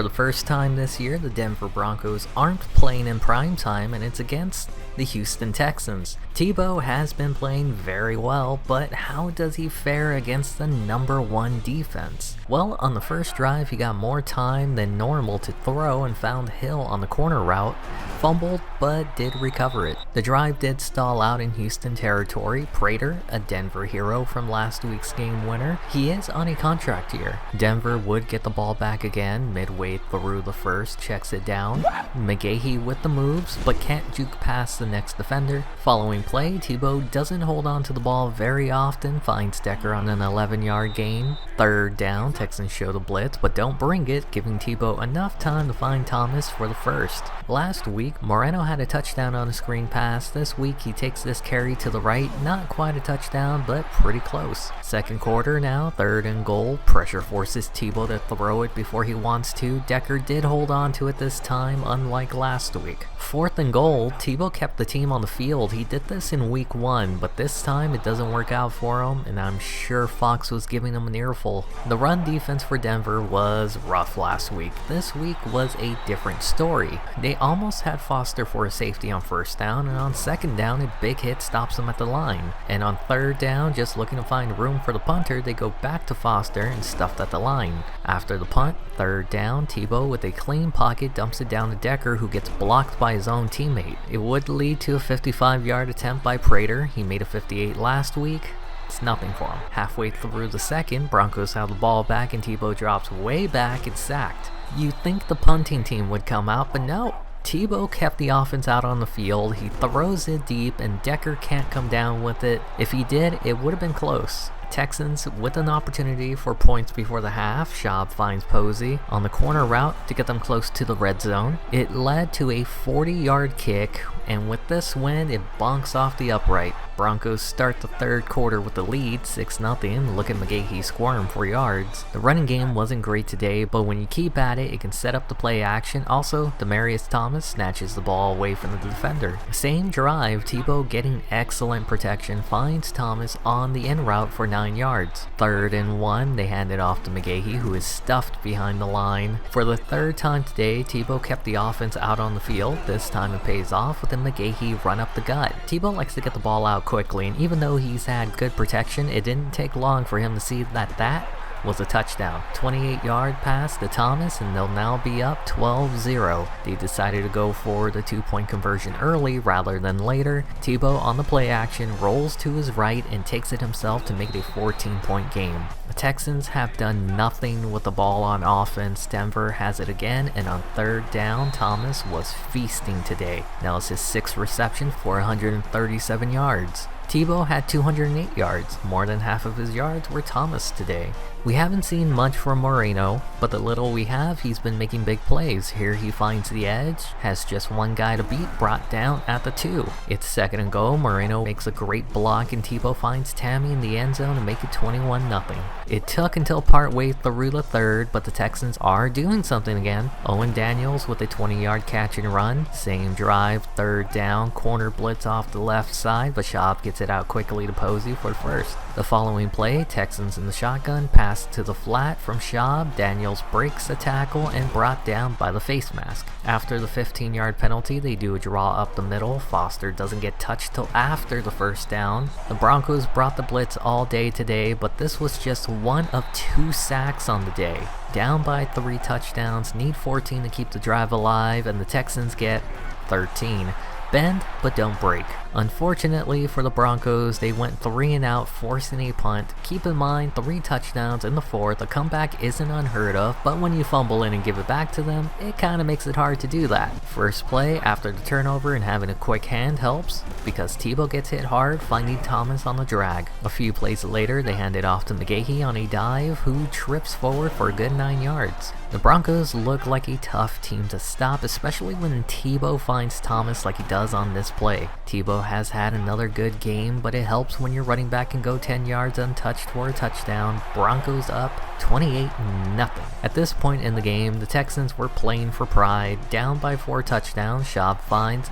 For the first time this year, the Denver Broncos aren't playing in prime time, and it's against the Houston Texans. Tebow has been playing very well, but how does he fare against the #1 defense? Well, on the first drive, he got more time than normal to throw and found Hill on the corner route, fumbled, but did recover it. The drive did stall out in Houston territory. Prater, a Denver hero from last week's game winner, he is on a contract year. Denver would get the ball back again midway through the first, checks it down. McGahee with the moves, but can't juke past the next defender. Following play, Tebow doesn't hold on to the ball very often, finds Decker on an 11-yard gain. Third down, Texans show the blitz, but don't bring it, giving Tebow enough time to find Thomas for the first. Last week, Moreno had a touchdown on a screen pass. This week, he takes this carry to the right, not quite a touchdown, but pretty close. Second quarter now, 3rd and goal. Pressure forces Tebow to throw it before he wants to. Decker did hold on to it this time, unlike last week. 4th and goal, Tebow kept the team on the field. He did this in week 1, but this time it doesn't work out for him, and I'm sure Fox was giving him an earful. The run defense for Denver was rough last week. This week was a different story. They almost had Foster for a safety on 1st down, and on 2nd down, a big hit stops him at the line. And on 3rd down, just looking to find room for the punter, they go back to Foster and stuffed at the line. After the punt, 3rd down, Tebow with a clean pocket dumps it down to Decker, who gets blocked by his own teammate. It would lead to a 55-yard attempt by Prater. He made a 58 last week. It's nothing for him. Halfway through the second, Broncos have the ball back and Tebow drops way back and sacked. You'd think the punting team would come out, but no. Tebow kept the offense out on the field. He throws it deep and Decker can't come down with it. If he did, it would have been close. Texans with an opportunity for points before the half. Schaub finds Posey on the corner route to get them close to the red zone. It led to a 40-yard kick, and with this win, it bonks off the upright. Broncos start the 3rd quarter with the lead, 6-0. Look at McGahee squirm 4 yards. The running game wasn't great today, but when you keep at it, it can set up the play action. Also, Demaryius Thomas snatches the ball away from the defender. Same drive, Tebow getting excellent protection, finds Thomas on the in route for 9 yards. 3rd and 1, they hand it off to McGahee, who is stuffed behind the line. For the 3rd time today, Tebow kept the offense out on the field. This time it pays off with a McGahee run up the gut. Tebow likes to get the ball out quickly, and even though he's had good protection, it didn't take long for him to see that was a touchdown. 28-yard pass to Thomas, and they'll now be up 12-0. They decided to go for the 2-point conversion early rather than later. Tebow on the play action rolls to his right and takes it himself to make it a 14-point game. The Texans have done nothing with the ball on offense. Denver has it again, and on 3rd down, Thomas was feasting today. Now it's his 6th reception for 137 yards. Tebow had 208 yards. More than half of his yards were Thomas today. We haven't seen much from Moreno, but the little we have, he's been making big plays. Here he finds the edge, has just one guy to beat, brought down at the 2. It's 2nd and goal. Moreno makes a great block, and Tebow finds Tammy in the end zone to make it 21-0. It took until partway through the 3rd, but the Texans are doing something again. Owen Daniels with a 20-yard catch and run. Same drive, 3rd down, corner blitz off the left side, but Schaub gets it out quickly to Posey for the first. The following play, Texans in the shotgun, pass to the flat from Schaub. Daniels breaks a tackle and brought down by the face mask. After the 15-yard penalty, they do a draw up the middle. Foster doesn't get touched till after the 1st down. The Broncos brought the blitz all day today, but this was just one of 2 sacks on the day. Down by 3 touchdowns, need 14 to keep the drive alive, and the Texans get 13. Bend, but don't break. Unfortunately for the Broncos, they went 3 and out, forcing a punt. Keep in mind, 3 touchdowns in the 4th. A comeback isn't unheard of, but when you fumble in and give it back to them, it kind of makes it hard to do that. First play after the turnover and having a quick hand helps, because Tebow gets hit hard, finding Thomas on the drag. A few plays later, they hand it off to McGahee on a dive, who trips forward for a good 9 yards. The Broncos look like a tough team to stop, especially when Tebow finds Thomas like he does on this play. Tebow has had another good game, but it helps when your running back can go 10 yards untouched for a touchdown. Broncos up 28-0. At this point in the game, the Texans were playing for pride. Down by 4 touchdowns, Schaub finds,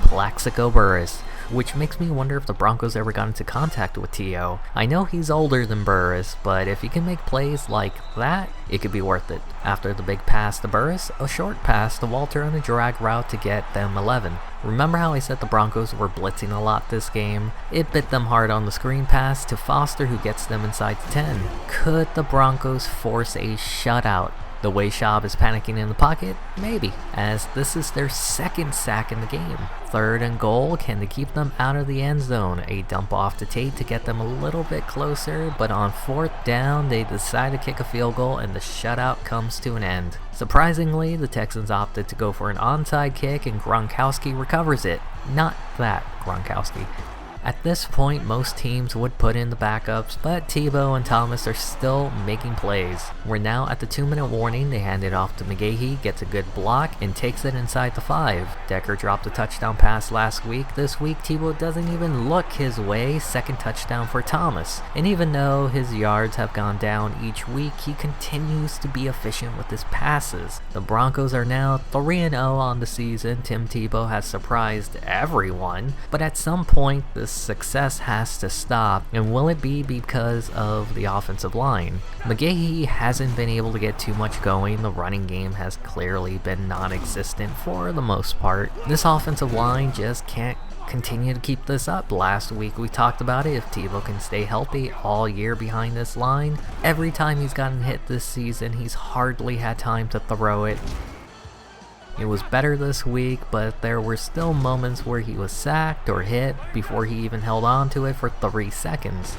Plaxico Burress, which makes me wonder if the Broncos ever got into contact with T.O. I know he's older than Burris, but if he can make plays like that, it could be worth it. After the big pass to Burris, a short pass to Walter on a drag route to get them 11. Remember how I said the Broncos were blitzing a lot this game? It bit them hard on the screen pass to Foster, who gets them inside the 10. Could the Broncos force a shutout? The way Schaub is panicking in the pocket? Maybe, as this is their second sack in the game. 3rd and goal, can they keep them out of the end zone? A dump off to Tate to get them a little bit closer, but on 4th down, they decide to kick a field goal and the shutout comes to an end. Surprisingly, the Texans opted to go for an onside kick and Gronkowski recovers it. Not that Gronkowski. At this point, most teams would put in the backups, but Tebow and Thomas are still making plays. We're now at the 2-minute warning. They hand it off to McGahee, gets a good block, and takes it inside the 5. Decker dropped a touchdown pass last week. This week, Tebow doesn't even look his way. 2nd touchdown for Thomas. And even though his yards have gone down each week, he continues to be efficient with his passes. The Broncos are now 3-0 on the season. Tim Tebow has surprised everyone, but at some point, this success has to stop, and will it be because of the offensive line? McGahee hasn't been able to get too much going. The running game has clearly been non-existent for the most part. This offensive line just can't continue to keep this up. Last week we talked about it. If Tebow can stay healthy all year behind this line, every time he's gotten hit this season, he's hardly had time to throw it. It was better this week, but there were still moments where he was sacked or hit before he even held on to it for 3 seconds.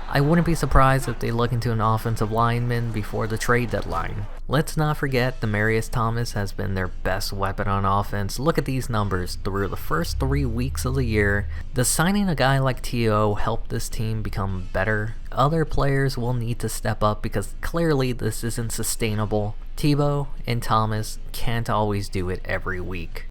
I wouldn't be surprised if they look into an offensive lineman before the trade deadline. Let's not forget Demaryius Thomas has been their best weapon on offense. Look at these numbers through the first 3 weeks of the year. Does signing a guy like T.O. help this team become better? Other players will need to step up because clearly this isn't sustainable. Tebow and Thomas can't always do it every week.